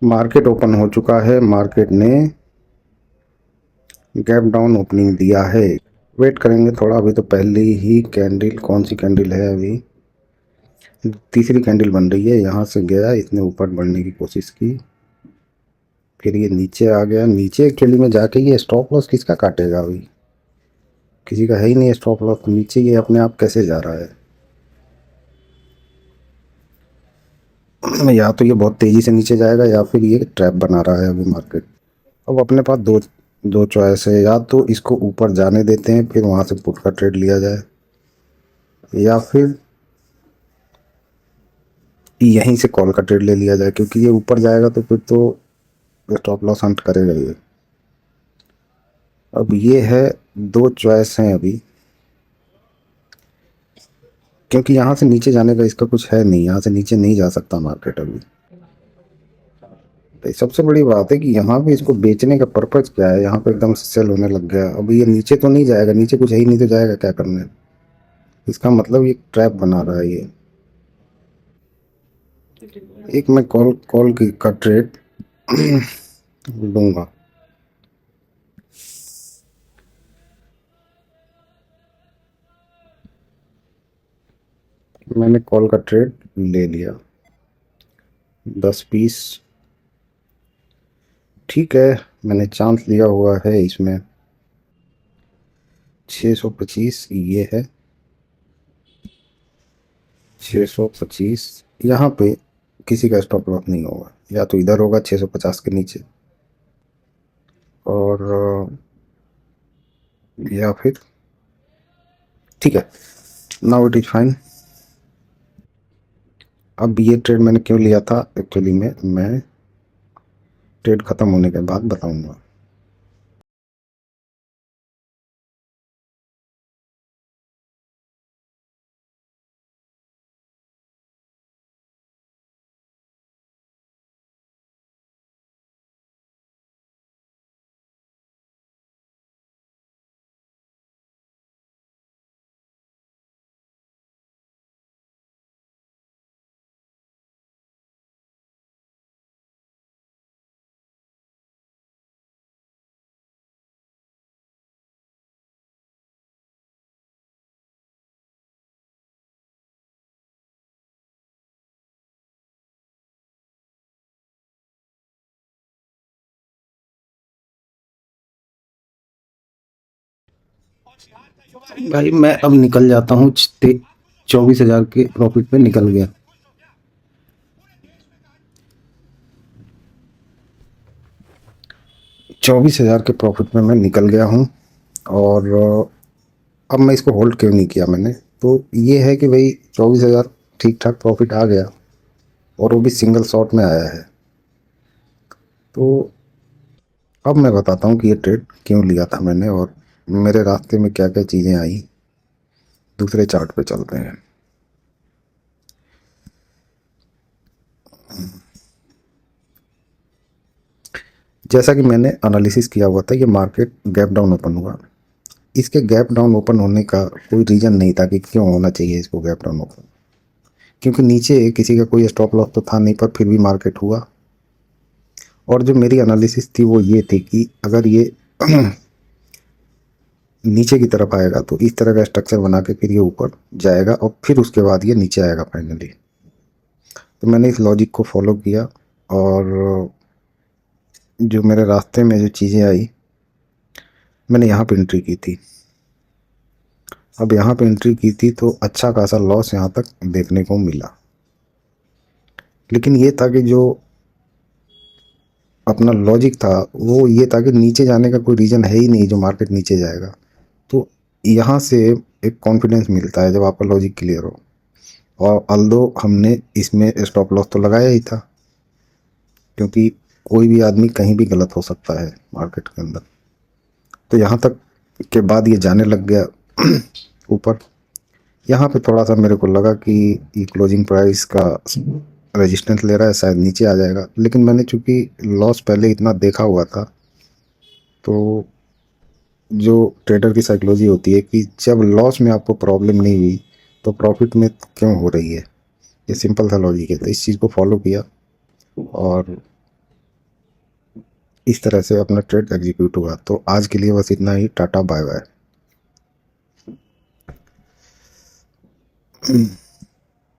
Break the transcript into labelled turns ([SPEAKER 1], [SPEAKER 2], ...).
[SPEAKER 1] Market open हो चुका है। मार्केट ने गैप डाउन ओपनिंग दिया है। वेट करेंगे थोड़ा। अभी तो पहली ही कैंडल, कौन सी कैंडल है अभी, तीसरी कैंडल बन रही है। यहाँ से गया, इसने ऊपर बढ़ने की कोशिश की, फिर ये नीचे आ गया। नीचे एक्चुअली में जाके ये स्टॉप लॉस किसका काटेगा? अभी किसी का है ही नहीं स्टॉप लॉस। नीचे ये अपने आप कैसे जा रहा है? या तो ये बहुत तेज़ी से नीचे जाएगा या फिर ये ट्रैप बना रहा है अभी मार्केट। अब अपने पास दो दो चॉइस है। या तो इसको ऊपर जाने देते हैं, फिर वहाँ से पुट का ट्रेड लिया जाए, या फिर यहीं से कॉल का ट्रेड ले लिया जाए, क्योंकि ये ऊपर जाएगा तो फिर तो स्टॉप लॉस हंट करेगा ये। अब ये है, दो चॉइस हैं अभी, क्योंकि यहाँ से नीचे जाने का इसका कुछ है नहीं। यहाँ से नीचे नहीं जा सकता मार्केट अभी। तो सबसे बड़ी बात है कि यहाँ पे इसको बेचने का पर्पज क्या है? यहाँ पे एकदम से सेल होने लग गया। अब ये नीचे तो नहीं जाएगा, नीचे कुछ है ही नहीं तो जाएगा क्या करने? इसका मतलब ये ट्रैप बना रहा है ये। एक मैं कॉल कॉल की का ट्रेड लूंगा। मैंने कॉल का ट्रेड ले लिया, 10 पीस। ठीक है, मैंने चांस लिया हुआ है इसमें। 625 ये है, 625। यहाँ पे किसी का स्टॉप लॉस नहीं होगा। या तो इधर होगा 650 के नीचे, और या फिर, ठीक है, नाउ इट इज फाइन। अब ये ट्रेड मैंने क्यों लिया था एक्चुअली में, मैं ट्रेड ख़त्म होने के बाद बताऊंगा। भाई मैं अब निकल जाता हूँ। 24,000 के प्रॉफिट पे निकल गया। 24,000 के प्रॉफिट में मैं निकल गया हूँ। और अब मैं इसको होल्ड क्यों नहीं किया मैंने, तो ये है कि भाई 24,000 ठीक ठाक प्रॉफिट आ गया, और वो भी सिंगल शॉट में आया है। तो अब मैं बताता हूँ कि ये ट्रेड क्यों लिया था मैंने, और मेरे रास्ते में क्या क्या चीज़ें आई। दूसरे चार्ट पे चलते हैं। जैसा कि मैंने एनालिसिस किया हुआ था, ये मार्केट गैप डाउन ओपन हुआ। इसके गैप डाउन ओपन होने का कोई रीज़न नहीं था कि क्यों होना चाहिए इसको गैप डाउन ओपन, क्योंकि नीचे किसी का कोई स्टॉप लॉस तो था नहीं, पर फिर भी मार्केट हुआ। और जो मेरी एनालिसिस थी वो ये थी कि अगर ये नीचे की तरफ आएगा तो इस तरह का स्ट्रक्चर बना के फिर ये ऊपर जाएगा, और फिर उसके बाद ये नीचे आएगा फाइनली। तो मैंने इस लॉजिक को फॉलो किया, और जो मेरे रास्ते में जो चीज़ें आई, मैंने यहाँ पे एंट्री की थी। अब यहाँ पे एंट्री की थी तो अच्छा खासा लॉस यहाँ तक देखने को मिला। लेकिन ये था कि जो अपना लॉजिक था वो ये था कि नीचे जाने का कोई रीज़न है ही नहीं जो मार्केट नीचे जाएगा। तो यहाँ से एक कॉन्फिडेंस मिलता है जब आपका लॉजिक क्लियर हो। और अल्दो हमने इसमें स्टॉप लॉस तो लगाया ही था, क्योंकि कोई भी आदमी कहीं भी गलत हो सकता है मार्केट के अंदर। तो यहाँ तक के बाद ये जाने लग गया ऊपर। यहाँ पे थोड़ा सा मेरे को लगा कि ये क्लोजिंग प्राइस का रेजिस्टेंस ले रहा है, शायद नीचे आ जाएगा। लेकिन मैंने चूंकि लॉस पहले इतना देखा हुआ था, तो जो ट्रेडर की साइकोलॉजी होती है कि जब लॉस में आपको प्रॉब्लम नहीं हुई तो प्रॉफिट में क्यों हो रही है, ये सिंपल सा लॉजिक है। तो इस चीज़ को फॉलो किया, और इस तरह से अपना ट्रेड एग्जीक्यूट हुआ। तो आज के लिए बस इतना ही। Tata bye bye.